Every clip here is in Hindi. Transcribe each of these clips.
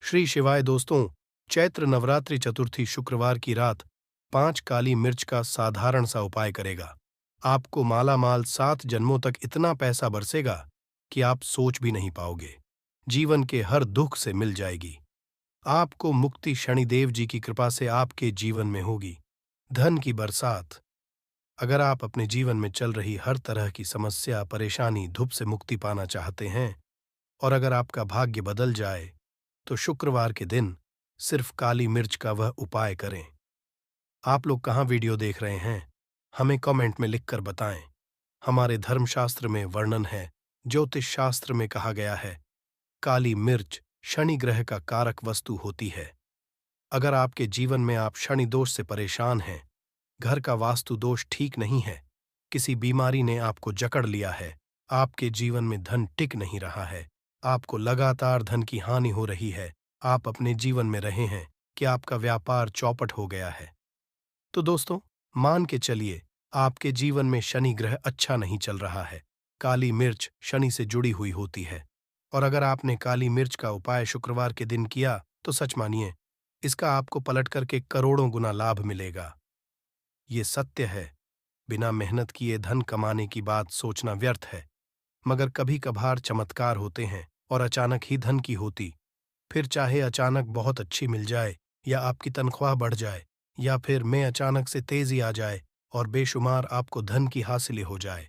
श्री शिवाय दोस्तों। चैत्र नवरात्रि चतुर्थी शुक्रवार की रात 5 काली मिर्च का साधारण सा उपाय करेगा। आपको मालामाल 7 जन्मों तक इतना पैसा बरसेगा कि आप सोच भी नहीं पाओगे। जीवन के हर दुख से मिल जाएगी। आपको मुक्ति शनिदेव जी की कृपा से आपके जीवन में होगी। धन की बरसात। अगर आप अपने जीवन में चल रही हर तरह की समस्या, परेशानी, धूप से मुक्ति पाना चाहते हैं और अगर आपका भाग्य बदल जाए तो शुक्रवार के दिन सिर्फ काली मिर्च का वह उपाय करें। आप लोग कहाँ वीडियो देख रहे हैं, हमें कमेंट में लिखकर बताएं। हमारे धर्मशास्त्र में वर्णन है, ज्योतिष शास्त्र में कहा गया है, काली मिर्च शनि ग्रह का कारक वस्तु होती है। अगर आपके जीवन में आप शनि दोष से परेशान हैं, घर का वास्तु दोष ठीक नहीं है, किसी बीमारी ने आपको जकड़ लिया है, आपके जीवन में धन टिक नहीं रहा है, आपको लगातार धन की हानि हो रही है, आप अपने जीवन में रहे हैं कि आपका व्यापार चौपट हो गया है, तो दोस्तों मान के चलिए आपके जीवन में शनि ग्रह अच्छा नहीं चल रहा है। काली मिर्च शनि से जुड़ी हुई होती है और अगर आपने काली मिर्च का उपाय शुक्रवार के दिन किया तो सच मानिए इसका आपको पलट करके करोड़ों गुना लाभ मिलेगा। ये सत्य है, बिना मेहनत किए धन कमाने की बात सोचना व्यर्थ है, मगर कभी कभार चमत्कार होते हैं और अचानक ही धन की होती। फिर चाहे अचानक बहुत अच्छी मिल जाए या आपकी तनख्वाह बढ़ जाए या फिर में अचानक से तेजी आ जाए और बेशुमार आपको धन की हासिल हो जाए।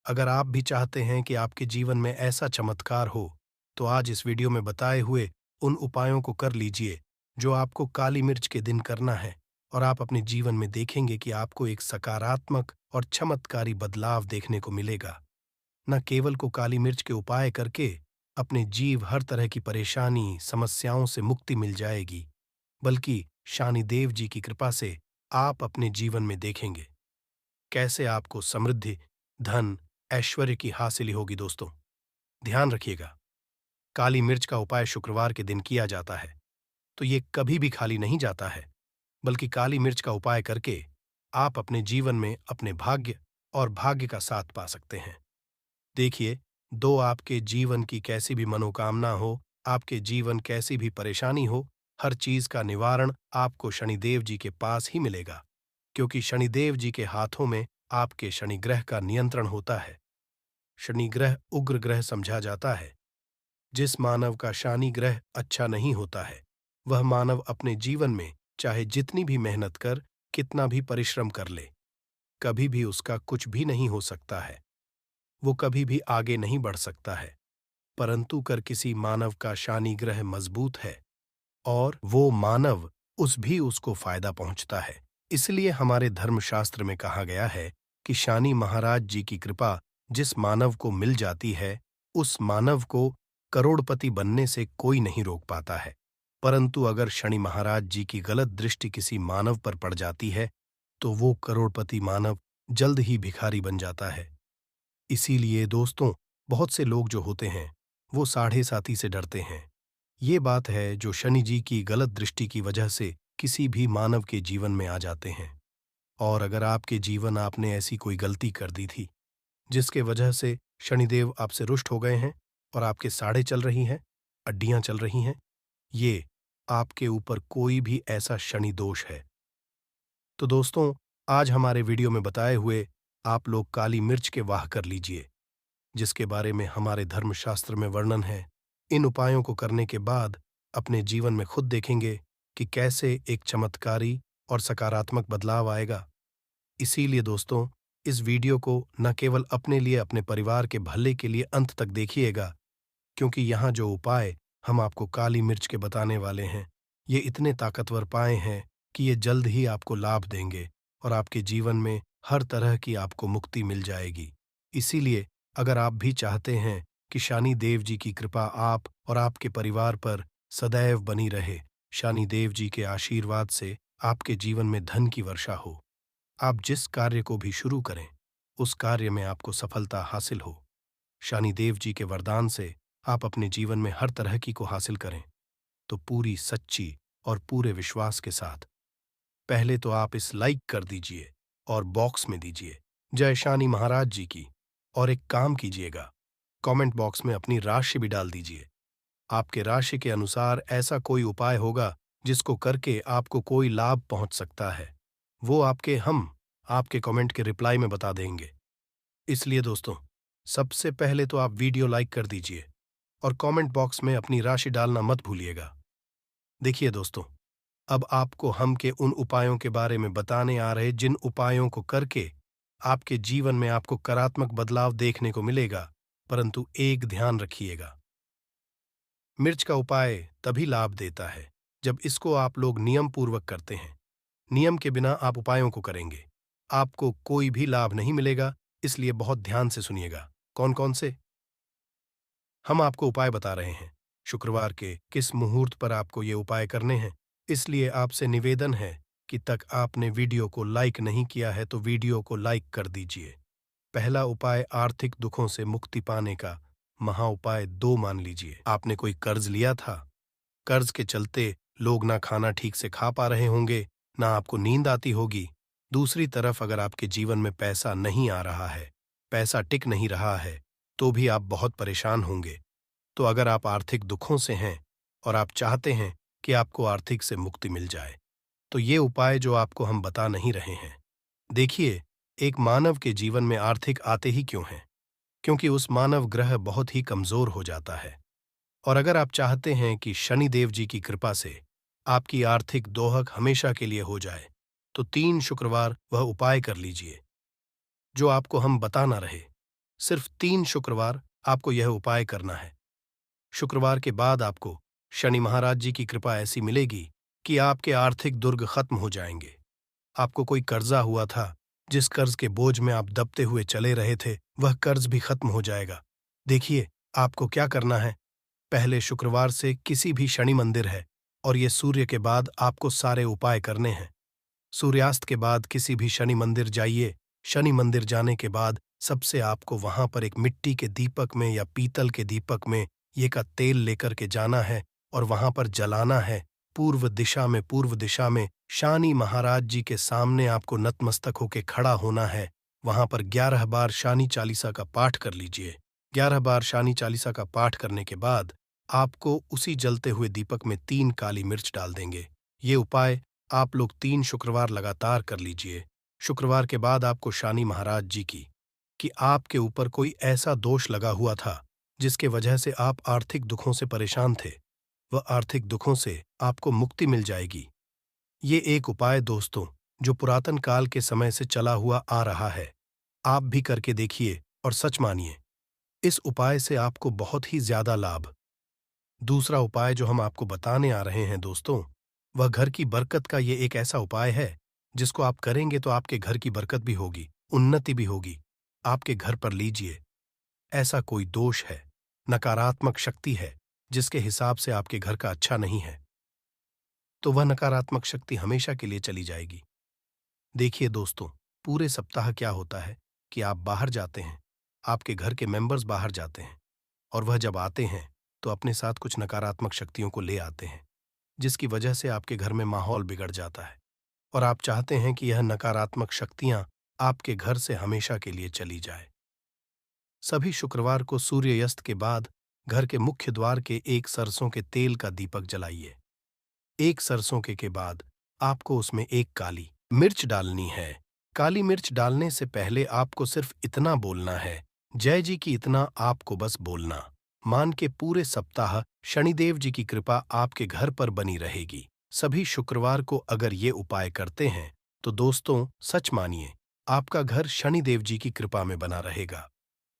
अगर आप भी चाहते हैं कि आपके जीवन में ऐसा चमत्कार हो तो आज इस वीडियो में बताए हुए उन उपायों को कर लीजिए जो आपको काली मिर्च के दिन करना है और आप अपने जीवन में देखेंगे कि आपको एक सकारात्मक और चमत्कारी बदलाव देखने को मिलेगा। न केवल को काली मिर्च के उपाय करके अपने जीव हर तरह की परेशानी, समस्याओं से मुक्ति मिल जाएगी, बल्कि शनिदेव जी की कृपा से आप अपने जीवन में देखेंगे कैसे आपको समृद्धि, धन, ऐश्वर्य की हासिल होगी। दोस्तों ध्यान रखिएगा, काली मिर्च का उपाय शुक्रवार के दिन किया जाता है तो ये कभी भी खाली नहीं जाता है, बल्कि काली मिर्च का उपाय करके आप अपने जीवन में अपने भाग्य और भाग्य का साथ पा सकते हैं। देखिए, दो आपके जीवन की कैसी भी मनोकामना हो, आपके जीवन कैसी भी परेशानी हो, हर चीज का निवारण आपको शनिदेव जी के पास ही मिलेगा, क्योंकि शनिदेव जी के हाथों में आपके शनि ग्रह का नियंत्रण होता है। शनि ग्रह उग्र ग्रह समझा जाता है। जिस मानव का शनि ग्रह अच्छा नहीं होता है, वह मानव अपने जीवन में चाहे जितनी भी मेहनत कर, कितना भी परिश्रम कर ले, कभी भी उसका कुछ भी नहीं हो सकता है। वो कभी भी आगे नहीं बढ़ सकता है। परंतु कर किसी मानव का शनि ग्रह मजबूत है और वो मानव उसको फायदा पहुंचता है। इसलिए हमारे धर्मशास्त्र में कहा गया है कि शनि महाराज जी की कृपा जिस मानव को मिल जाती है, उस मानव को करोड़पति बनने से कोई नहीं रोक पाता है। परंतु अगर शनि महाराज जी की गलत दृष्टि किसी मानव पर पड़ जाती है तो वो करोड़पति मानव जल्द ही भिखारी बन जाता है। इसीलिए दोस्तों बहुत से लोग जो होते हैं वो साढ़े साती से डरते हैं। ये बात है जो शनि जी की गलत दृष्टि की वजह से किसी भी मानव के जीवन में आ जाते हैं। और अगर आपके जीवन आपने ऐसी कोई गलती कर दी थी जिसके वजह से शनिदेव आपसे रुष्ट हो गए हैं और आपके साड़े चल रही हैं, अड्डियां चल रही हैं, ये आपके ऊपर कोई भी ऐसा शनि दोष है। तो दोस्तों आज हमारे वीडियो में बताए हुए आप लोग काली मिर्च के वाह कर लीजिए, जिसके बारे में हमारे धर्मशास्त्र में वर्णन है। इन उपायों को करने के बाद अपने जीवन में खुद देखेंगे कि कैसे एक चमत्कारी और सकारात्मक बदलाव आएगा। इसीलिए दोस्तों इस वीडियो को न केवल अपने लिए, अपने परिवार के भले के लिए अंत तक देखिएगा, क्योंकि यहाँ जो उपाय हम आपको काली मिर्च के बताने वाले हैं, ये इतने ताकतवर पाए हैं कि ये जल्द ही आपको लाभ देंगे और आपके जीवन में हर तरह की आपको मुक्ति मिल जाएगी। इसीलिए अगर आप भी चाहते हैं कि शनि देव जी की कृपा आप और आपके परिवार पर सदैव बनी रहे, शनि देव जी के आशीर्वाद से आपके जीवन में धन की वर्षा हो, आप जिस कार्य को भी शुरू करें उस कार्य में आपको सफलता हासिल हो, शनि देव जी के वरदान से आप अपने जीवन में हर तरह की को हासिल करें, तो पूरी सच्ची और पूरे विश्वास के साथ पहले तो आप इस लाइक कर दीजिए और बॉक्स में दीजिए जय शनि महाराज जी की, और एक काम कीजिएगा, कमेंट बॉक्स में अपनी राशि भी डाल दीजिए। आपके राशि के अनुसार ऐसा कोई उपाय होगा जिसको करके आपको कोई लाभ पहुंच सकता है। वो हम आपके कमेंट के रिप्लाई में बता देंगे। इसलिए दोस्तों, सबसे पहले तो आप वीडियो लाइक कर दीजिए और कमेंट बॉक्स में अपनी राशि डालना मत भूलिएगा। देखिए दोस्तों, अब आपको हम के उन उपायों के बारे में बताने आ रहे जिन उपायों को करके आपके जीवन में आपको सकारात्मक बदलाव देखने को मिलेगा। परंतु एक ध्यान रखिएगा, मिर्च का उपाय तभी लाभ देता है जब इसको आप लोग नियम पूर्वक करते हैं। नियम के बिना आप उपायों को करेंगे, आपको कोई भी लाभ नहीं मिलेगा। इसलिए बहुत ध्यान से सुनिएगा। कौन कौन से हम आपको उपाय बता रहे हैं, शुक्रवार के किस मुहूर्त पर आपको ये उपाय करने हैं। इसलिए आपसे निवेदन है कि तक आपने वीडियो को लाइक नहीं किया है तो वीडियो को लाइक कर दीजिए। पहला उपाय आर्थिक दुखों से मुक्ति पाने का महा उपाय 2 मान लीजिए। आपने कोई कर्ज लिया था, कर्ज के चलते लोग ना खाना ठीक से खा पा रहे होंगे, ना आपको नींद आती होगी। दूसरी तरफ अगर आपके जीवन में पैसा नहीं आ रहा है, पैसा टिक नहीं रहा है, तो भी आप बहुत परेशान होंगे। तो अगर आप आर्थिक दुखों से हैं और आप चाहते हैं कि आपको आर्थिक से मुक्ति मिल जाए, तो ये उपाय जो आपको हम बता नहीं रहे हैं। देखिए, एक मानव के जीवन में आर्थिक आते ही क्यों हैं? क्योंकि उस मानव ग्रह बहुत ही कमजोर हो जाता है। और अगर आप चाहते हैं कि शनिदेव जी की कृपा से आपकी आर्थिक दोहक हमेशा के लिए हो जाए, तो 3 शुक्रवार वह उपाय कर लीजिए जो आपको हम बता ना रहे। सिर्फ 3 शुक्रवार आपको यह उपाय करना है। शुक्रवार के बाद आपको शनि महाराज जी की कृपा ऐसी मिलेगी कि आपके आर्थिक दुर्ग खत्म हो जाएंगे। आपको कोई कर्जा हुआ था, जिस कर्ज के बोझ में आप दबते हुए चले रहे थे, वह कर्ज भी खत्म हो जाएगा। देखिए, आपको क्या करना है। पहले शुक्रवार से किसी भी शनि मंदिर है और ये सूर्य के बाद आपको सारे उपाय करने हैं। सूर्यास्त के बाद किसी भी शनि मंदिर जाइए। शनि मंदिर जाने के बाद सबसे आपको वहां पर एक मिट्टी के दीपक में या पीतल के दीपक में ये का तेल लेकर के जाना है और वहां पर जलाना है। पूर्व दिशा में शनि महाराज जी के सामने आपको नतमस्तक होकर खड़ा होना है। वहां पर 11 बार शनि चालीसा का पाठ कर लीजिए। 11 बार शनि चालीसा का पाठ करने के बाद आपको उसी जलते हुए दीपक में 3 काली मिर्च डाल देंगे। ये उपाय आप लोग 3 शुक्रवार लगातार कर लीजिए। शुक्रवार के बाद आपको शनि महाराज जी की कि आपके ऊपर कोई ऐसा दोष लगा हुआ था जिसके वजह से आप आर्थिक दुखों से परेशान थे, वह आर्थिक दुखों से आपको मुक्ति मिल जाएगी। ये एक उपाय दोस्तों, जो पुरातन काल के समय से चला हुआ आ रहा है। आप भी करके देखिए और सच मानिए, इस उपाय से आपको बहुत ही ज्यादा लाभ। दूसरा उपाय जो हम आपको बताने आ रहे हैं दोस्तों, वह घर की बरकत का ये एक ऐसा उपाय है जिसको आप करेंगे तो आपके घर की बरकत भी होगी, उन्नति भी होगी। आपके घर पर लीजिए, ऐसा कोई दोष है, नकारात्मक शक्ति है जिसके हिसाब से आपके घर का अच्छा नहीं है, तो वह नकारात्मक शक्ति हमेशा के लिए चली जाएगी। देखिए दोस्तों, पूरे सप्ताह क्या होता है कि आप बाहर जाते हैं, आपके घर के मेंबर्स बाहर जाते हैं और वह जब आते हैं तो अपने साथ कुछ नकारात्मक शक्तियों को ले आते हैं, जिसकी वजह से आपके घर में माहौल बिगड़ जाता है और आप चाहते हैं कि यह नकारात्मक शक्तियां आपके घर से हमेशा के लिए चली जाए। सभी शुक्रवार को सूर्यास्त के बाद घर के मुख्य द्वार के एक सरसों के तेल का दीपक जलाइए। एक सरसों के बाद आपको उसमें एक काली मिर्च डालनी है। काली मिर्च डालने से पहले आपको सिर्फ इतना बोलना है, जय जी की। इतना आपको बस बोलना। मान के पूरे सप्ताह शनिदेव जी की कृपा आपके घर पर बनी रहेगी। सभी शुक्रवार को अगर ये उपाय करते हैं तो दोस्तों सच मानिए, आपका घर शनिदेव जी की कृपा में बना रहेगा।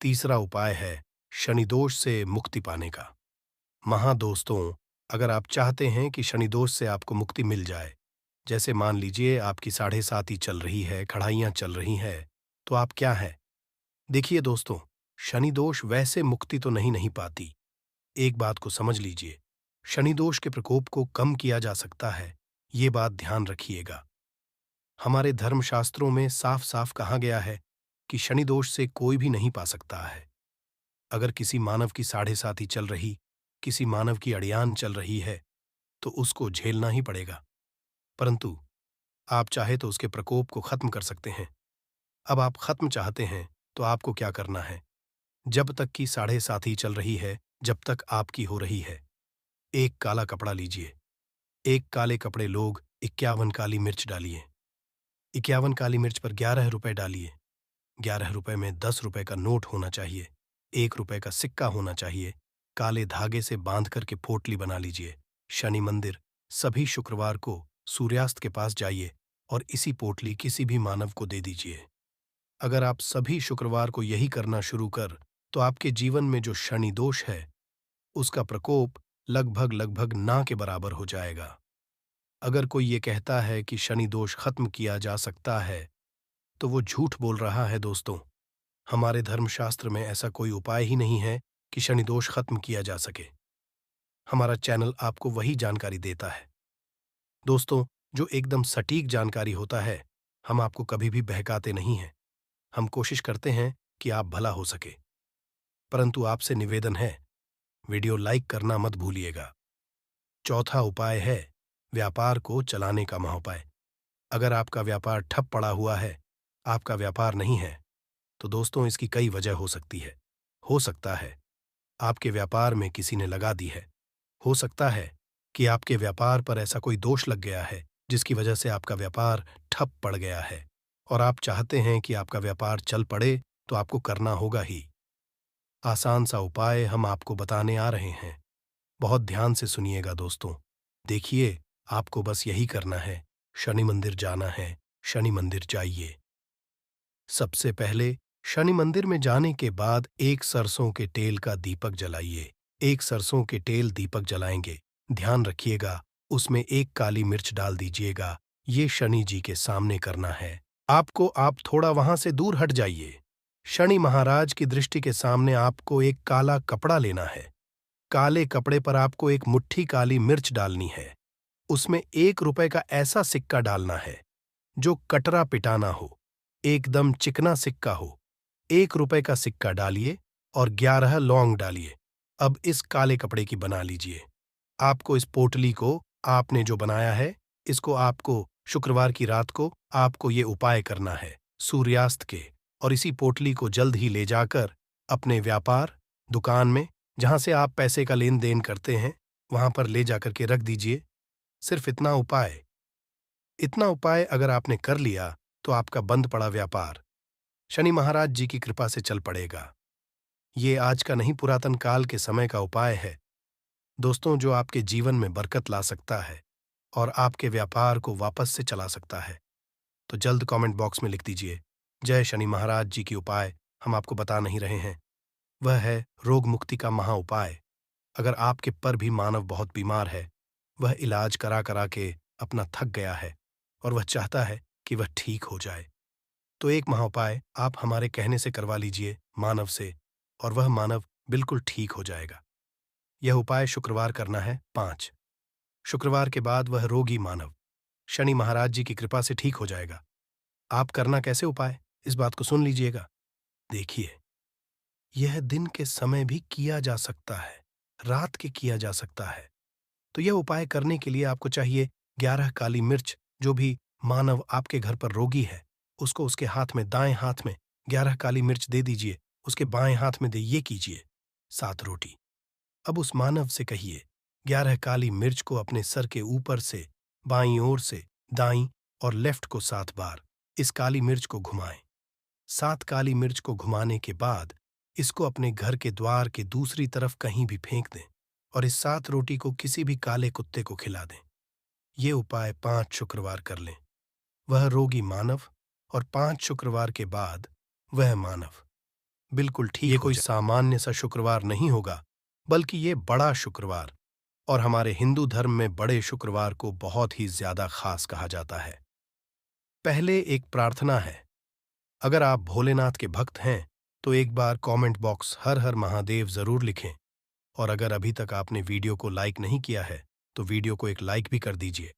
तीसरा उपाय है शनिदोष से मुक्ति पाने का। दोस्तों, अगर आप चाहते हैं कि शनिदोष से आपको मुक्ति मिल जाए, जैसे मान लीजिए आपकी 7.5 चल रही है, खड़ाइयाँ चल रही हैं, तो आप क्या है। देखिए दोस्तों, शनिदोष वैसे मुक्ति तो नहीं पाती। एक बात को समझ लीजिए, शनिदोष के प्रकोप को कम किया जा सकता है, ये बात ध्यान रखिएगा। हमारे धर्मशास्त्रों में साफ साफ कहा गया है कि शनिदोष से कोई भी नहीं पा सकता है। अगर किसी मानव की 7.5 चल रही, किसी मानव की अड़ियान चल रही है, तो उसको झेलना ही पड़ेगा। परंतु आप चाहे तो उसके प्रकोप को खत्म कर सकते हैं। अब आप खत्म चाहते हैं तो आपको क्या करना है। जब तक की 7.5 चल रही है, जब तक आपकी हो रही है, एक काला कपड़ा लीजिए। एक काले कपड़े लोग 51 काली मिर्च डालिए। 51 काली मिर्च पर 11 रुपए डालिए। 11 रुपए में 10 रुपए का नोट होना चाहिए। 1 रुपए का सिक्का होना चाहिए। काले धागे से बांध करके पोटली बना लीजिए। शनि मंदिर सभी शुक्रवार को सूर्यास्त के पास जाइए और इसी पोटली किसी भी मानव को दे दीजिए। अगर आप सभी शुक्रवार को यही करना शुरू कर तो आपके जीवन में जो शनि दोष है उसका प्रकोप लगभग लगभग ना के बराबर हो जाएगा। अगर कोई ये कहता है कि शनि दोष खत्म किया जा सकता है तो वो झूठ बोल रहा है दोस्तों। हमारे धर्मशास्त्र में ऐसा कोई उपाय ही नहीं है कि शनि दोष खत्म किया जा सके। हमारा चैनल आपको वही जानकारी देता है दोस्तों, जो एकदम सटीक जानकारी होता है। हम आपको कभी भी बहकाते नहीं हैं। हम कोशिश करते हैं कि आप भला हो सके, परंतु आपसे निवेदन है, वीडियो लाइक करना मत भूलिएगा। चौथा उपाय है व्यापार को चलाने का महाउपाय। अगर आपका व्यापार ठप पड़ा हुआ है, आपका व्यापार नहीं है, तो दोस्तों इसकी कई वजह हो सकती है। हो सकता है आपके व्यापार में किसी ने लगा दी है। हो सकता है कि आपके व्यापार पर ऐसा कोई दोष लग गया है जिसकी वजह से आपका व्यापार ठप पड़ गया है और आप चाहते हैं कि आपका व्यापार चल पड़े, तो आपको करना होगा ही। आसान सा उपाय हम आपको बताने आ रहे हैं। बहुत ध्यान से सुनिएगा दोस्तों। देखिए, आपको बस यही करना है, शनि मंदिर जाना है। शनि मंदिर जाइए। सबसे पहले शनि मंदिर में जाने के बाद एक सरसों के तेल का दीपक जलाइए। एक सरसों के तेल दीपक जलाएंगे, ध्यान रखिएगा उसमें एक काली मिर्च डाल दीजिएगा। ये शनि जी के सामने करना है। आप थोड़ा वहां से दूर हट जाइए। शनि महाराज की दृष्टि के सामने आपको एक काला कपड़ा लेना है। काले कपड़े पर आपको एक मुट्ठी काली मिर्च डालनी है। उसमें 1 रुपए का ऐसा सिक्का डालना है जो कटरा पिटाना हो, एकदम चिकना सिक्का हो। 1 रुपए का सिक्का डालिए और 11 लौंग डालिए। अब इस काले कपड़े की बना लीजिए। आपको इस पोटली को, आपने जो बनाया है, इसको आपको शुक्रवार की रात को आपको ये उपाय करना है सूर्यास्त के, और इसी पोटली को जल्द ही ले जाकर अपने व्यापार दुकान में, जहां से आप पैसे का लेन देन करते हैं, वहां पर ले जाकर के रख दीजिए। सिर्फ इतना उपाय अगर आपने कर लिया तो आपका बंद पड़ा व्यापार शनि महाराज जी की कृपा से चल पड़ेगा। ये आज का नहीं, पुरातन काल के समय का उपाय है दोस्तों, जो आपके जीवन में बरकत ला सकता है और आपके व्यापार को वापस से चला सकता है। तो जल्द कमेंट बॉक्स में लिख दीजिए, जय शनि महाराज जी की उपाय हम आपको बता नहीं रहे हैं। वह है रोग मुक्ति का महा उपाय। अगर आपके पर भी मानव बहुत बीमार है, वह इलाज करा करा के अपना थक गया है और वह चाहता है कि वह ठीक हो जाए, तो एक महाउपाय आप हमारे कहने से करवा लीजिए मानव से, और वह मानव बिल्कुल ठीक हो जाएगा। यह उपाय शुक्रवार करना है 5। शुक्रवार के बाद वह रोगी मानव शनि महाराज जी की कृपा से ठीक हो जाएगा। आप करना कैसे उपाय, इस बात को सुन लीजिएगा। देखिए, यह दिन के समय भी किया जा सकता है, रात के किया जा सकता है। तो यह उपाय करने के लिए आपको चाहिए 11 काली मिर्च। जो भी मानव आपके घर पर रोगी है, उसको उसके हाथ में, दाएं हाथ में 11 काली मिर्च दे दीजिए, उसके बाएं हाथ में दे ये कीजिए 7 रोटी। अब उस मानव से कहिए 11 काली मिर्च को अपने सर के ऊपर से, बाईं ओर से, दाईं और लेफ्ट को 7 बार इस काली मिर्च को घुमाएं। 7 काली मिर्च को घुमाने के बाद इसको अपने घर के द्वार के दूसरी तरफ कहीं भी फेंक दें और इस 7 रोटी को किसी भी काले कुत्ते को खिला दें। ये उपाय 5 शुक्रवार कर लें। वह रोगी मानव और 5 शुक्रवार के बाद वह मानव बिल्कुल ठीक हो जाए। ये कोई सामान्य सा शुक्रवार नहीं होगा, बल्कि ये बड़ा शुक्रवार, और हमारे हिंदू धर्म में बड़े शुक्रवार को बहुत ही ज्यादा खास कहा जाता है। पहले एक प्रार्थना है। अगर आप भोलेनाथ के भक्त हैं तो एक बार कमेंट बॉक्स हर हर महादेव जरूर लिखें, और अगर अभी तक आपने वीडियो को लाइक नहीं किया है तो वीडियो को एक लाइक भी कर दीजिए।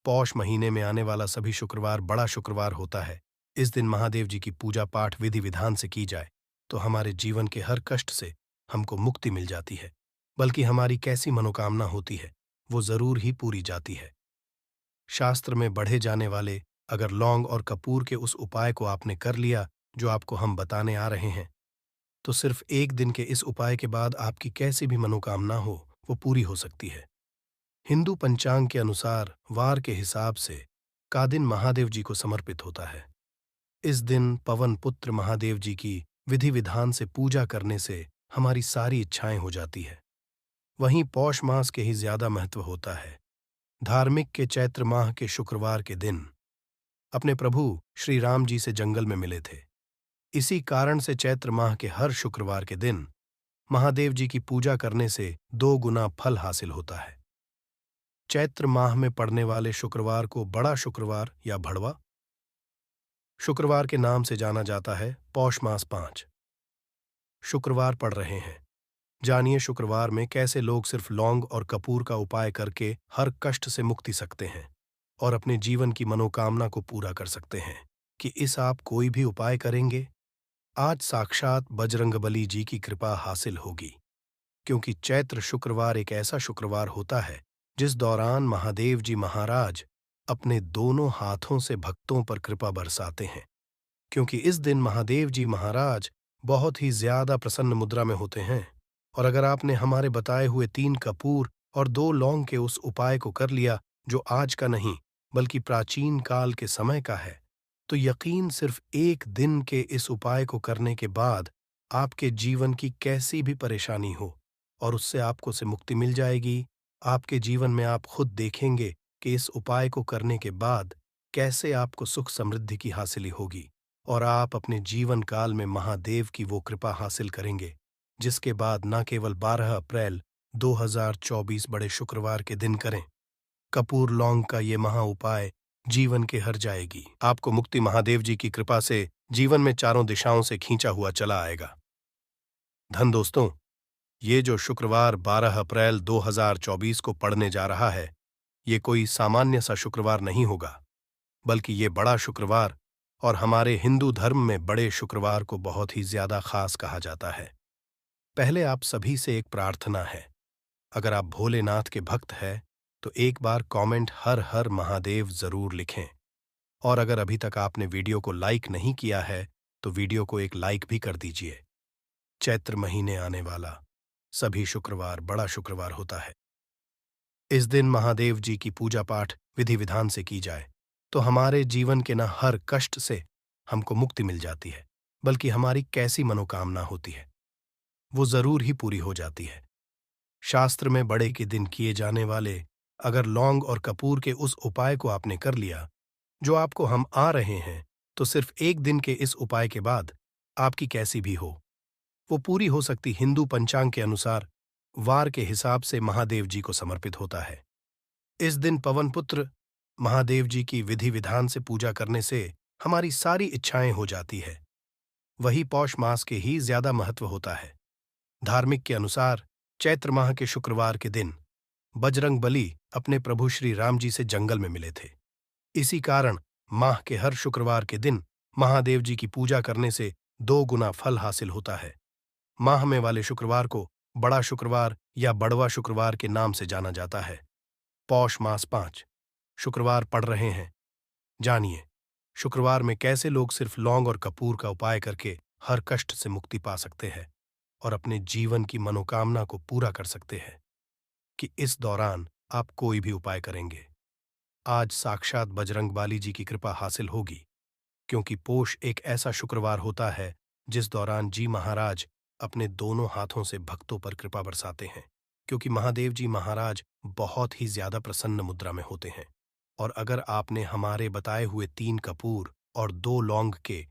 पौष महीने में आने वाला सभी शुक्रवार बड़ा शुक्रवार होता है। इस दिन महादेव जी की पूजा पाठ विधि विधान से की जाए तो हमारे जीवन के हर कष्ट से हमको मुक्ति मिल जाती है, बल्कि हमारी कैसी मनोकामना होती है वो जरूर ही पूरी जाती है। शास्त्र में बढ़े जाने वाले अगर लौंग और कपूर के उस उपाय को आपने कर लिया जो आपको हम बताने आ रहे हैं, तो सिर्फ एक दिन के इस उपाय के बाद आपकी कैसी भी मनोकामना हो वो पूरी हो सकती है। हिंदू पंचांग के अनुसार वार के हिसाब से का दिन महादेव जी को समर्पित होता है। इस दिन पवन पुत्र महादेव जी की विधि विधान से पूजा करने से हमारी सारी इच्छाएं हो जाती है। वहीं पौष मास के ही ज्यादा महत्व होता है। धार्मिक के चैत्र माह के शुक्रवार के दिन अपने प्रभु श्री राम जी से जंगल में मिले थे। इसी कारण से चैत्र माह के हर शुक्रवार के दिन महादेव जी की पूजा करने से 2 गुना फल हासिल होता है। चैत्र माह में पड़ने वाले शुक्रवार को बड़ा शुक्रवार या भड़वा शुक्रवार के नाम से जाना जाता है। पौष मास 5 शुक्रवार पड़ रहे हैं। जानिए शुक्रवार में कैसे लोग सिर्फ लौंग और कपूर का उपाय करके हर कष्ट से मुक्ति सकते हैं और अपने जीवन की मनोकामना को पूरा कर सकते हैं। कि इस आप कोई भी उपाय करेंगे, आज साक्षात बजरंगबली जी की कृपा हासिल होगी। क्योंकि चैत्र शुक्रवार एक ऐसा शुक्रवार होता है जिस दौरान महादेव जी महाराज अपने दोनों हाथों से भक्तों पर कृपा बरसाते हैं। क्योंकि इस दिन महादेव जी महाराज बहुत ही ज्यादा प्रसन्न मुद्रा में होते हैं। और अगर आपने हमारे बताए हुए 3 कपूर और 2 लौंग के उस उपाय को कर लिया जो आज का नहीं बल्कि प्राचीन काल के समय का है, तो यकीन सिर्फ 1 दिन के इस उपाय को करने के बाद आपके जीवन की कैसी भी परेशानी हो और उससे आपको से मुक्ति मिल जाएगी। आपके जीवन में आप खुद देखेंगे कि इस उपाय को करने के बाद कैसे आपको सुख समृद्धि की हासिली होगी और आप अपने जीवन काल में महादेव की वो कृपा हासिल करेंगे जिसके बाद न केवल 12 अप्रैल 2024 बड़े शुक्रवार के दिन करें कपूर लौंग का ये महा उपाय जीवन के हर जाएगी। आपको मुक्ति महादेव जी की कृपा से जीवन में चारों दिशाओं से खींचा हुआ चला आएगा। धन दोस्तों, ये जो शुक्रवार 12 अप्रैल 2024 को पड़ने जा रहा है, ये कोई सामान्य सा शुक्रवार नहीं होगा, बल्कि ये बड़ा शुक्रवार और हमारे हिंदू धर्म में बड़े शुक्रवार को बहुत ही ज्यादा खास कहा जाता है। पहले आप सभी से एक प्रार्थना है, अगर आप भोलेनाथ के भक्त हैं तो एक बार कमेंट हर हर महादेव जरूर लिखें। और अगर अभी तक आपने वीडियो को लाइक नहीं किया है तो वीडियो को एक लाइक भी कर दीजिए। चैत्र महीने आने वाला सभी शुक्रवार बड़ा शुक्रवार होता है। इस दिन महादेव जी की पूजा पाठ विधि विधान से की जाए तो हमारे जीवन के न हर कष्ट से हमको मुक्ति मिल जाती है, बल्कि हमारी कैसी मनोकामना होती है वो जरूर ही पूरी हो जाती है। शास्त्र में बड़े के दिन किए जाने वाले अगर लौंग और कपूर के उस उपाय को आपने कर लिया जो आपको हम आ रहे हैं, तो सिर्फ 1 दिन के इस उपाय के बाद आपकी कैसी भी हो वो पूरी हो सकती हिंदू पंचांग के अनुसार वार के हिसाब से महादेव जी को समर्पित होता है। इस दिन पवन पुत्र महादेव जी की विधि विधान से पूजा करने से हमारी सारी इच्छाएं हो जाती है। वही पौष मास के ही ज्यादा महत्व होता है। धार्मिक के अनुसार चैत्र माह के शुक्रवार के दिन बजरंग बली अपने प्रभु श्री राम जी से जंगल में मिले थे। इसी कारण माह के हर शुक्रवार के दिन महादेव जी की पूजा करने से 2 गुना फल हासिल होता है। माह में वाले शुक्रवार को बड़ा शुक्रवार या बड़वा शुक्रवार के नाम से जाना जाता है। पौष मास 5 शुक्रवार पड़ रहे हैं। जानिए शुक्रवार में कैसे लोग सिर्फ लौंग और कपूर का उपाय करके हर कष्ट से मुक्ति पा सकते हैं और अपने जीवन की मनोकामना को पूरा कर सकते हैं। कि इस दौरान आप कोई भी उपाय करेंगे, आज साक्षात बजरंगबली जी की कृपा हासिल होगी। क्योंकि पोष एक ऐसा शुक्रवार होता है जिस दौरान जी महाराज अपने दोनों हाथों से भक्तों पर कृपा बरसाते हैं। क्योंकि महादेव जी महाराज बहुत ही ज्यादा प्रसन्न मुद्रा में होते हैं। और अगर आपने हमारे बताए हुए 3 कपूर और 2 लौंग के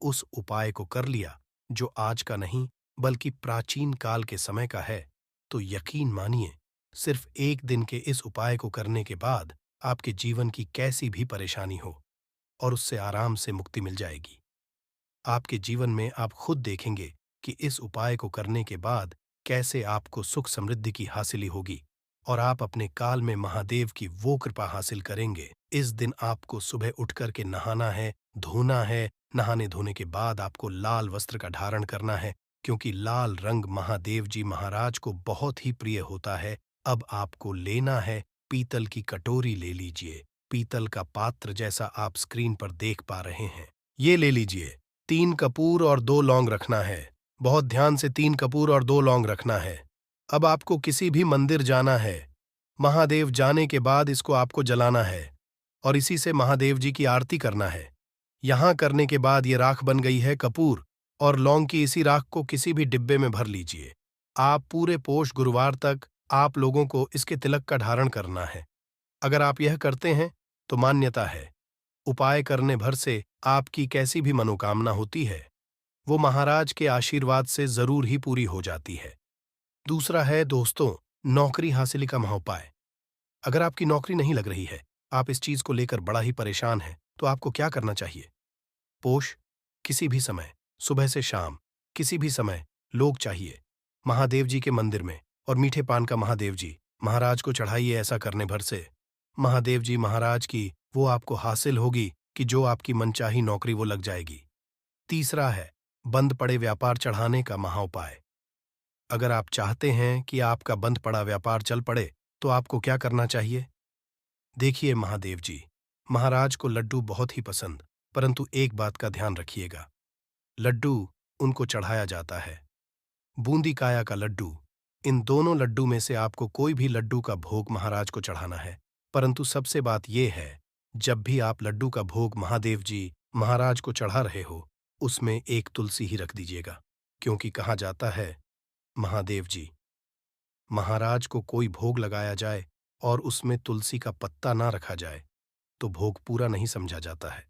उस उपाय को कर लिया जो आज का नहीं बल्कि प्राचीन काल के समय का है, तो यकीन मानिए सिर्फ 1 दिन के इस उपाय को करने के बाद आपके जीवन की कैसी भी परेशानी हो और उससे आराम से मुक्ति मिल जाएगी। आपके जीवन में आप खुद देखेंगे कि इस उपाय को करने के बाद कैसे आपको सुख समृद्धि की हासिली होगी और आप अपने काल में महादेव की वो कृपा हासिल करेंगे। इस दिन आपको सुबह उठ करके नहाना है, धोना है। नहाने धोने के बाद आपको लाल वस्त्र का धारण करना है, क्योंकि लाल रंग महादेव जी महाराज को बहुत ही प्रिय होता है। अब आपको लेना है पीतल की कटोरी ले लीजिए। पीतल का पात्र जैसा आप स्क्रीन पर देख पा रहे हैं, ये ले लीजिए। 3 कपूर और 2 लौंग रखना है। बहुत ध्यान से 3 कपूर और 2 लौंग रखना है। अब आपको किसी भी मंदिर जाना है, महादेव जाने के बाद इसको आपको जलाना है और इसी से महादेव जी की आरती करना है। यहां करने के बाद ये राख बन गई है कपूर और लौंग की इसी राख को किसी भी डिब्बे में भर लीजिए। आप पूरे पोष गुरुवार तक आप लोगों को इसके तिलक का धारण करना है। अगर आप यह करते हैं तो मान्यता है, उपाय करने भर से आपकी कैसी भी मनोकामना होती है, वो महाराज के आशीर्वाद से जरूर ही पूरी हो जाती है। दूसरा है दोस्तों, नौकरी हासिल का महाउपाय। अगर आपकी नौकरी नहीं लग रही है, आप इस चीज को लेकर बड़ा ही परेशान हैं, तो आपको क्या करना चाहिए? पोष किसी भी समय, सुबह से शाम, किसी भी समय लोग चाहिए महादेव जी के मंदिर में और मीठे पान का महादेव जी महाराज को चढ़ाइए। ऐसा करने भर से महादेव जी महाराज की वो आपको हासिल होगी कि जो आपकी मनचाही नौकरी वो लग जाएगी। तीसरा है बंद पड़े व्यापार चढ़ाने का महाउपाय। अगर आप चाहते हैं कि आपका बंद पड़ा व्यापार चल पड़े तो आपको क्या करना चाहिए? देखिए महादेव जी महाराज को लड्डू बहुत ही पसंद, परंतु एक बात का ध्यान रखिएगा, लड्डू उनको चढ़ाया जाता है, बूंदी काया का लड्डू। इन दोनों लड्डू में से आपको कोई भी लड्डू का भोग महाराज को चढ़ाना है। परंतु सबसे बात यह है, जब भी आप लड्डू का भोग महादेव जी महाराज को चढ़ा रहे हो, उसमें एक तुलसी ही रख दीजिएगा, क्योंकि कहा जाता है महादेव जी महाराज को कोई भोग लगाया जाए और उसमें तुलसी का पत्ता ना रखा जाए तो भोग पूरा नहीं समझा जाता है।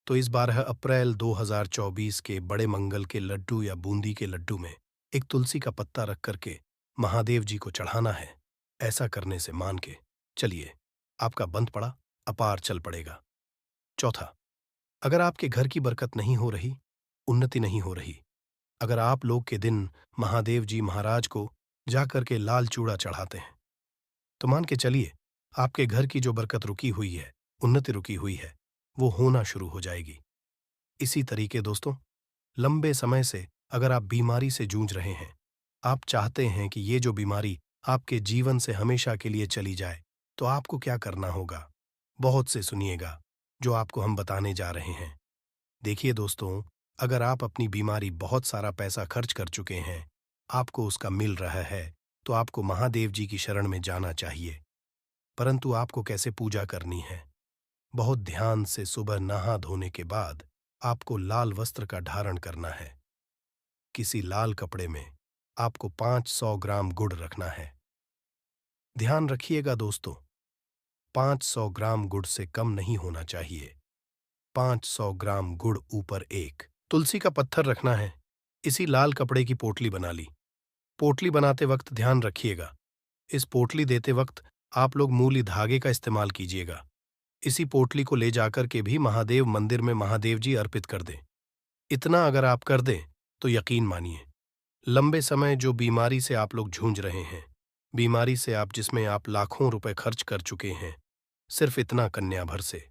तो इस 12 अप्रैल 2024 के बड़े मंगल के लड्डू या बूंदी के लड्डू में एक तुलसी का पत्ता रख करके महादेव जी को चढ़ाना है। ऐसा करने से मान के चलिए आपका बंद पड़ा अपार चल पड़ेगा। चौथा, अगर आपके घर की बरकत नहीं हो रही, उन्नति नहीं हो रही, अगर आप लोग के दिन महादेव जी महाराज को जाकर के लाल चूड़ा चढ़ाते हैं, तो मान के चलिए आपके घर की जो बरकत रुकी हुई है, उन्नति रुकी हुई है, वो होना शुरू हो जाएगी। इसी तरीके दोस्तों, लंबे समय से अगर आप बीमारी से जूझ रहे हैं, आप चाहते हैं कि ये जो बीमारी आपके जीवन से हमेशा के लिए चली जाए, तो आपको क्या करना होगा? बहुत से सुनिएगा जो आपको हम बताने जा रहे हैं। देखिए दोस्तों, अगर आप अपनी बीमारी बहुत सारा पैसा खर्च कर चुके हैं, आपको उसका मिल रहा है, तो आपको महादेव जी की शरण में जाना चाहिए। परंतु आपको कैसे पूजा करनी है? बहुत ध्यान से सुबह नहा धोने के बाद आपको लाल वस्त्र का धारण करना है। किसी लाल कपड़े में आपको 500 ग्राम गुड़ रखना है। ध्यान रखिएगा दोस्तों, 500 ग्राम गुड़ से कम नहीं होना चाहिए। 500 ग्राम गुड़ ऊपर एक तुलसी का पत्थर रखना है। इसी लाल कपड़े की पोटली बना ली। पोटली बनाते वक्त ध्यान रखिएगा, इस पोटली देते वक्त आप लोग मूली धागे का इस्तेमाल कीजिएगा। इसी पोटली को ले जाकर के भी महादेव मंदिर में महादेव जी अर्पित कर दें। इतना अगर आप कर दें तो यकीन मानिए, लंबे समय जो बीमारी से आप लोग जूझ रहे हैं, बीमारी से आप जिसमें आप लाखों रुपए खर्च कर चुके हैं, सिर्फ इतना कन्या भर से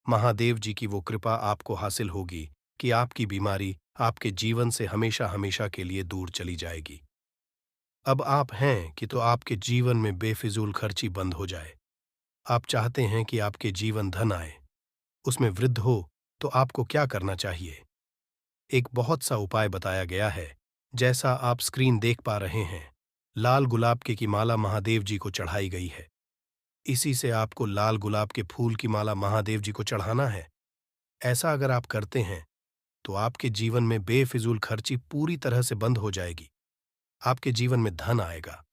महादेव जी की वो कृपा आपको हासिल होगी कि आपकी बीमारी आपके जीवन से हमेशा हमेशा के लिए दूर चली जाएगी। अब आप हैं कि तो आपके जीवन में बेफिजूल खर्ची बंद हो जाए। आप चाहते हैं कि आपके जीवन धन आए, उसमें वृद्धि हो, तो आपको क्या करना चाहिए? एक बहुत सा उपाय बताया गया है, जैसा आप स्क्रीन देख पा रहे हैं। लाल गुलाब के की माला महादेव जी को चढ़ाई गई है। इसी से आपको लाल गुलाब के फूल की माला महादेव जी को चढ़ाना है। ऐसा अगर आप करते हैं तो आपके जीवन में बेफिजूल खर्ची पूरी तरह से बंद हो जाएगी। आपके जीवन में धन आएगा,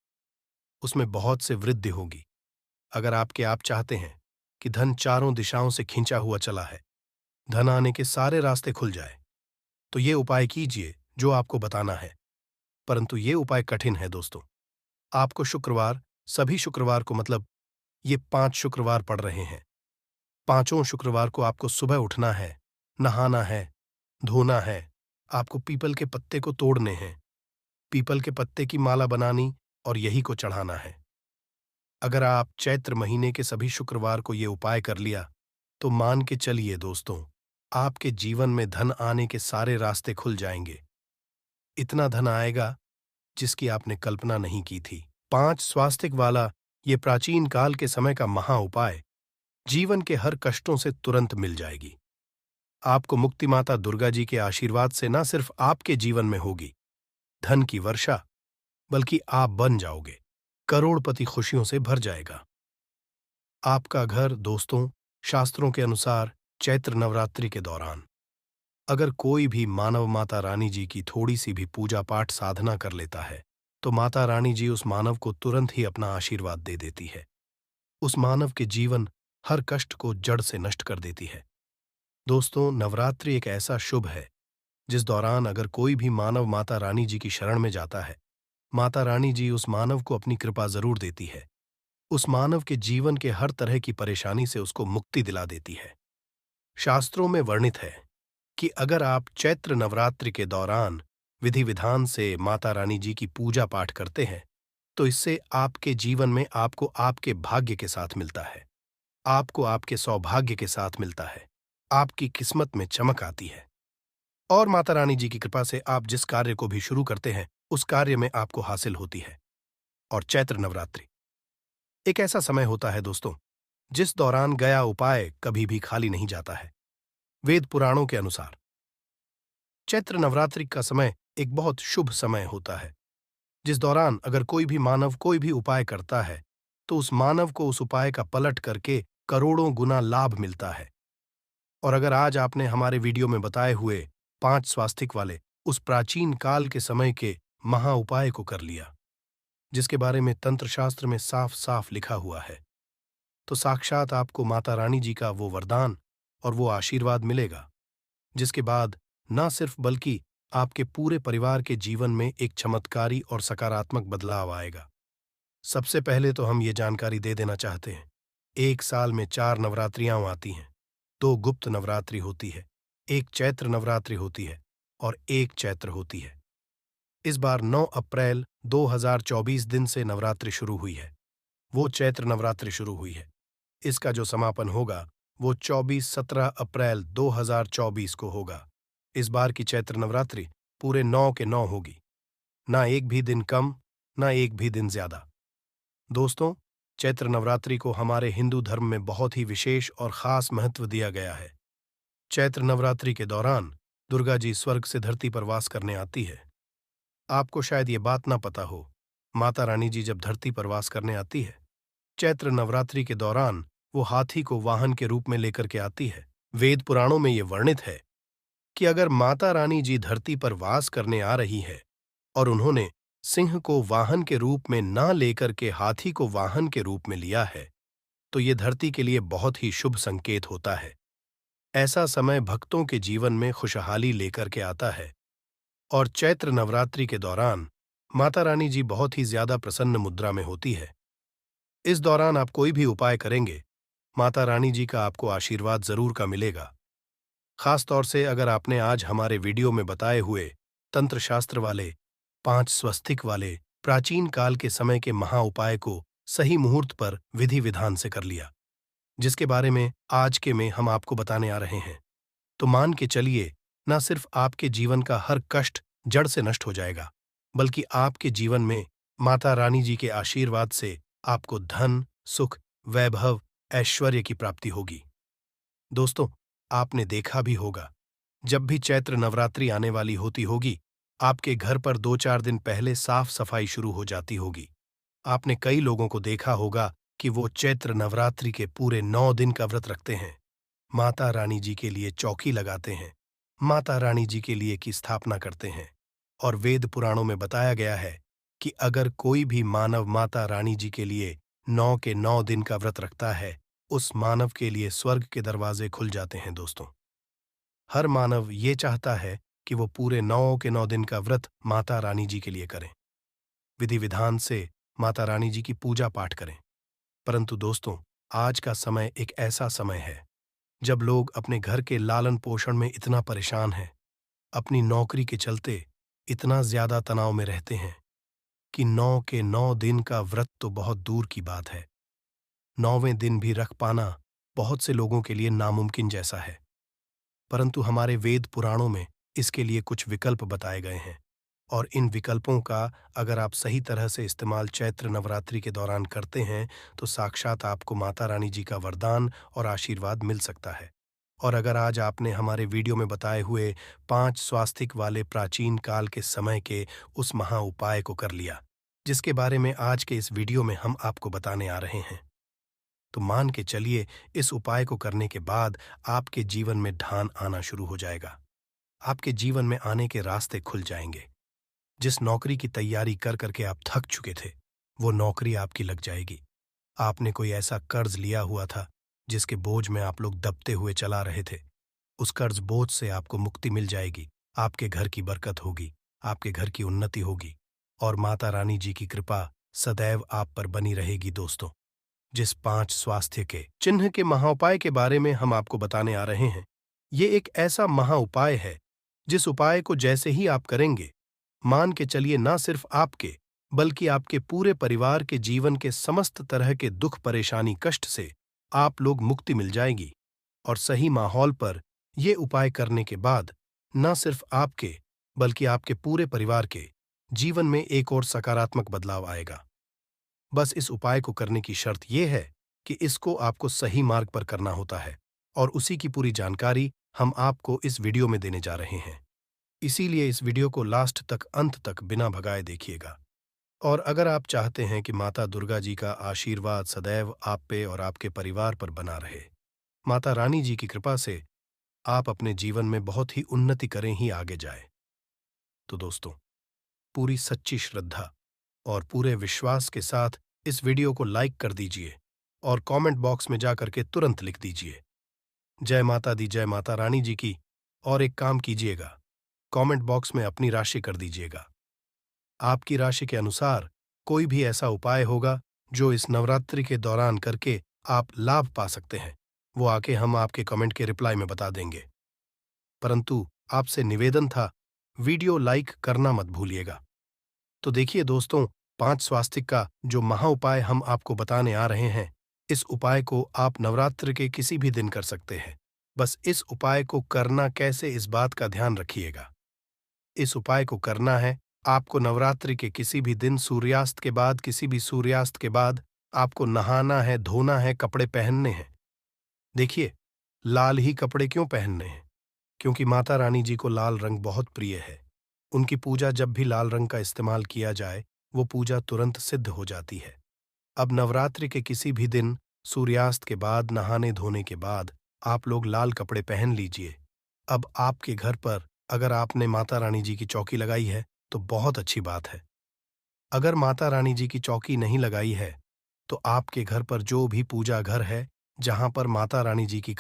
उसमें बहुत से वृद्धि होगी। अगर आप चाहते हैं कि धन चारों दिशाओं से खींचा हुआ चला है, धन आने के सारे रास्ते खुल जाए, तो ये उपाय कीजिए जो आपको बताना है। परंतु ये उपाय कठिन है दोस्तों। आपको शुक्रवार, सभी शुक्रवार को, मतलब ये 5 शुक्रवार पड़ रहे हैं, पांचों शुक्रवार को आपको सुबह उठना है, नहाना है, धोना है, आपको पीपल के पत्ते को तोड़ने हैं, पीपल के पत्ते की माला बनानी और यही को चढ़ाना है। अगर आप चैत्र महीने के सभी शुक्रवार को ये उपाय कर लिया, तो मान के चलिए दोस्तों, आपके जीवन में धन आने के सारे रास्ते खुल जाएंगे। इतना धन आएगा जिसकी आपने कल्पना नहीं की थी। 5 स्वास्तिक वाला ये प्राचीन काल के समय का महा उपाय जीवन के हर कष्टों से तुरंत मिल जाएगी। आपको मुक्ति माता दुर्गा जी के आशीर्वाद से न सिर्फ आपके जीवन में होगी धन की वर्षा, बल्कि आप बन जाओगे। करोड़पति खुशियों से भर जाएगा। आपका घर दोस्तों, शास्त्रों के अनुसार चैत्र नवरात्रि के दौरान अगर कोई भी मानव माता रानी जी की थोड़ी सी भी पूजा पाठ साधना कर लेता है, तो माता रानी जी उस मानव को तुरंत ही अपना आशीर्वाद दे देती है। उस मानव के जीवन हर कष्ट को जड़ से नष्ट कर देती है। दोस्तों, नवरात्रि एक ऐसा शुभ है जिस दौरान अगर कोई भी मानव माता रानी जी की शरण में जाता है, माता रानी जी उस मानव को अपनी कृपा जरूर देती है। उस मानव के जीवन के हर तरह की परेशानी से उसको मुक्ति दिला देती है। शास्त्रों में वर्णित है कि अगर आप चैत्र नवरात्रि के दौरान विधि विधान से माता रानी जी की पूजा पाठ करते हैं, तो इससे आपके जीवन में आपको आपके भाग्य के साथ मिलता है, आपको आपके सौभाग्य के साथ मिलता है, आपकी किस्मत में चमक आती है और माता रानी जी की कृपा से आप जिस कार्य को भी शुरू करते हैं, उस कार्य में आपको हासिल होती है। और चैत्र नवरात्रि एक ऐसा समय होता है दोस्तों, जिस दौरान गया उपाय कभी भी खाली नहीं जाता है। वेद पुराणों के अनुसार चैत्र नवरात्रि का समय एक बहुत शुभ समय होता है, जिस दौरान अगर कोई भी मानव कोई भी उपाय करता है, तो उस मानव को उस उपाय का पलट करके करोड़ों गुना लाभ मिलता है। और अगर आज आपने हमारे वीडियो में बताए हुए 5 स्वास्तिक वाले उस प्राचीन काल के समय के महा उपाय को कर लिया, जिसके बारे में तंत्र शास्त्र में साफ साफ लिखा हुआ है, तो साक्षात आपको माता रानी जी का वो वरदान और वो आशीर्वाद मिलेगा, जिसके बाद न सिर्फ बल्कि आपके पूरे परिवार के जीवन में एक चमत्कारी और सकारात्मक बदलाव आएगा। सबसे पहले तो हम ये जानकारी दे देना चाहते हैं, एक साल में 4 नवरात्रियां आती हैं। 2 गुप्त नवरात्रि होती है, एक चैत्र नवरात्रि होती है और एक चैत्र होती है। इस बार 9 अप्रैल 2024 दिन से नवरात्रि शुरू हुई है, वो चैत्र नवरात्रि शुरू हुई है। इसका जो समापन होगा वो 24-17 अप्रैल 2024 को होगा। इस बार की चैत्र नवरात्रि पूरे 9 के 9 होगी, ना एक भी दिन कम, ना एक भी दिन ज्यादा। दोस्तों, चैत्र नवरात्रि को हमारे हिंदू धर्म में बहुत ही विशेष और खास महत्व दिया गया है। चैत्र नवरात्रि के दौरान दुर्गा जी स्वर्ग से धरती पर वास करने आती है। आपको शायद ये बात ना पता हो, माता रानी जी जब धरती पर वास करने आती है, चैत्र नवरात्रि के दौरान वो हाथी को वाहन के रूप में लेकर के आती है। वेद पुराणों में ये वर्णित है कि अगर माता रानी जी धरती पर वास करने आ रही है और उन्होंने सिंह को वाहन के रूप में ना लेकर के हाथी को वाहन के रूप में लिया है, तो ये धरती के लिए बहुत ही शुभ संकेत होता है। ऐसा समय भक्तों के जीवन में खुशहाली लेकर के आता है। और चैत्र नवरात्रि के दौरान माता रानी जी बहुत ही ज्यादा प्रसन्न मुद्रा में होती है। इस दौरान आप कोई भी उपाय करेंगे, माता रानी जी का आपको आशीर्वाद जरूर का मिलेगा। खास तौर से अगर आपने आज हमारे वीडियो में बताए हुए तंत्र शास्त्र वाले 5 स्वस्तिक वाले प्राचीन काल के समय के महा उपाय को सही मुहूर्त पर विधि विधान से कर लिया, जिसके बारे में आज के में हम आपको बताने आ रहे हैं, तो मान के चलिए न सिर्फ आपके जीवन का हर कष्ट जड़ से नष्ट हो जाएगा, बल्कि आपके जीवन में माता रानी जी के आशीर्वाद से आपको धन, सुख, वैभव, ऐश्वर्य की प्राप्ति होगी। दोस्तों, आपने देखा भी होगा, जब भी चैत्र नवरात्रि आने वाली होती होगी, आपके घर पर 2-4 दिन पहले साफ सफाई शुरू हो जाती होगी। आपने कई लोगों को देखा होगा कि वो चैत्र नवरात्रि के पूरे 9 दिन का व्रत रखते हैं, माता रानी जी के लिए चौकी लगाते हैं, माता रानी जी के लिए की स्थापना करते हैं। और वेद पुराणों में बताया गया है कि अगर कोई भी मानव माता रानी जी के लिए 9 के 9 दिन का व्रत रखता है, उस मानव के लिए स्वर्ग के दरवाजे खुल जाते हैं। दोस्तों, हर मानव ये चाहता है कि वो पूरे 9 के 9 दिन का व्रत माता रानी जी के लिए करें, विधि विधान से माता रानी जी की पूजा पाठ करें। परंतु दोस्तों, आज का समय एक ऐसा समय है जब लोग अपने घर के लालन पोषण में इतना परेशान हैं, अपनी नौकरी के चलते इतना ज्यादा तनाव में रहते हैं कि 9 के 9 दिन का व्रत तो बहुत दूर की बात है, 9वें दिन भी रख पाना बहुत से लोगों के लिए नामुमकिन जैसा है। परंतु हमारे वेद पुराणों में इसके लिए कुछ विकल्प बताए गए हैं, और इन विकल्पों का अगर आप सही तरह से इस्तेमाल चैत्र नवरात्रि के दौरान करते हैं, तो साक्षात आपको माता रानी जी का वरदान और आशीर्वाद मिल सकता है। और अगर आज आपने हमारे वीडियो में बताए हुए 5 स्वास्तिक वाले प्राचीन काल के समय के उस महा उपाय को कर लिया, जिसके बारे में आज के इस वीडियो में हम आपको बताने आ रहे हैं। तो मान के चलिए, इस उपाय को करने के बाद आपके जीवन में ढान आना शुरू हो जाएगा। आपके जीवन में आने के रास्ते खुल जाएंगे। जिस नौकरी की तैयारी कर करके आप थक चुके थे, वो नौकरी आपकी लग जाएगी। आपने कोई ऐसा कर्ज लिया हुआ था जिसके बोझ में आप लोग दबते हुए चला रहे थे, उस कर्ज बोझ से आपको मुक्ति मिल जाएगी। आपके घर की बरकत होगी, आपके घर की उन्नति होगी और माता रानी जी की कृपा सदैव आप पर बनी रहेगी। दोस्तों, जिस 5 स्वास्थ्य के चिन्ह के महाउपाय के बारे में हम आपको बताने आ रहे हैं, ये एक ऐसा महाउपाय है जिस उपाय को जैसे ही आप करेंगे, मान के चलिए ना सिर्फ आपके बल्कि आपके पूरे परिवार के जीवन के समस्त तरह के दुख परेशानी कष्ट से आप लोग मुक्ति मिल जाएगी। और सही माहौल पर ये उपाय करने के बाद न सिर्फ आपके बल्कि आपके पूरे परिवार के जीवन में एक और सकारात्मक बदलाव आएगा। बस इस उपाय को करने की शर्त यह है कि इसको आपको सही मार्ग पर करना होता है और उसी की पूरी जानकारी हम आपको इस वीडियो में देने जा रहे हैं। इसीलिए इस वीडियो को लास्ट तक अंत तक बिना भगाए देखिएगा। और अगर आप चाहते हैं कि माता दुर्गा जी का आशीर्वाद सदैव आप पे और आपके परिवार पर बना रहे, माता रानी जी की कृपा से आप अपने जीवन में बहुत ही उन्नति करें ही आगे जाए, तो दोस्तों, पूरी सच्ची श्रद्धा और पूरे विश्वास के साथ इस वीडियो को लाइक कर दीजिए और कमेंट बॉक्स में जाकर के तुरंत लिख दीजिए, जय माता दी, जय माता रानी जी की। और एक काम कीजिएगा, कमेंट बॉक्स में अपनी राशि कर दीजिएगा। आपकी राशि के अनुसार कोई भी ऐसा उपाय होगा जो इस नवरात्रि के दौरान करके आप लाभ पा सकते हैं, वो आके हम आपके कमेंट के रिप्लाई में बता देंगे। परंतु आपसे निवेदन था, वीडियो लाइक करना मत भूलिएगा। तो देखिए दोस्तों, 5 स्वास्तिक का जो महा उपाय हम आपको बताने आ रहे हैं, इस उपाय को आप नवरात्र के किसी भी दिन कर सकते हैं। बस इस उपाय को करना कैसे, इस बात का ध्यान रखिएगा। इस उपाय को करना है आपको नवरात्रि के किसी भी दिन सूर्यास्त के बाद, किसी भी सूर्यास्त के बाद आपको नहाना है, धोना है, कपड़े पहनने हैं। देखिए, लाल ही कपड़े क्यों पहनने हैं? क्योंकि माता रानी जी को लाल रंग बहुत प्रिय है। उनकी पूजा जब भी लाल रंग का इस्तेमाल किया जाए, वो पूजा तुरंत सिद्ध हो जाती है। अब नवरात्रि के किसी भी दिन सूर्यास्त के बाद, नहाने धोने के बाद आप लोग लाल कपड़े पहन लीजिए। अब आपके घर पर अगर आपने माता रानी जी की चौकी लगाई है तो बहुत अच्छी बात है। अगर माता रानी जी की चौकी नहीं लगाई है तो आपके घर पर जो भी पूजा घर है, जहां पर माता रानी जी की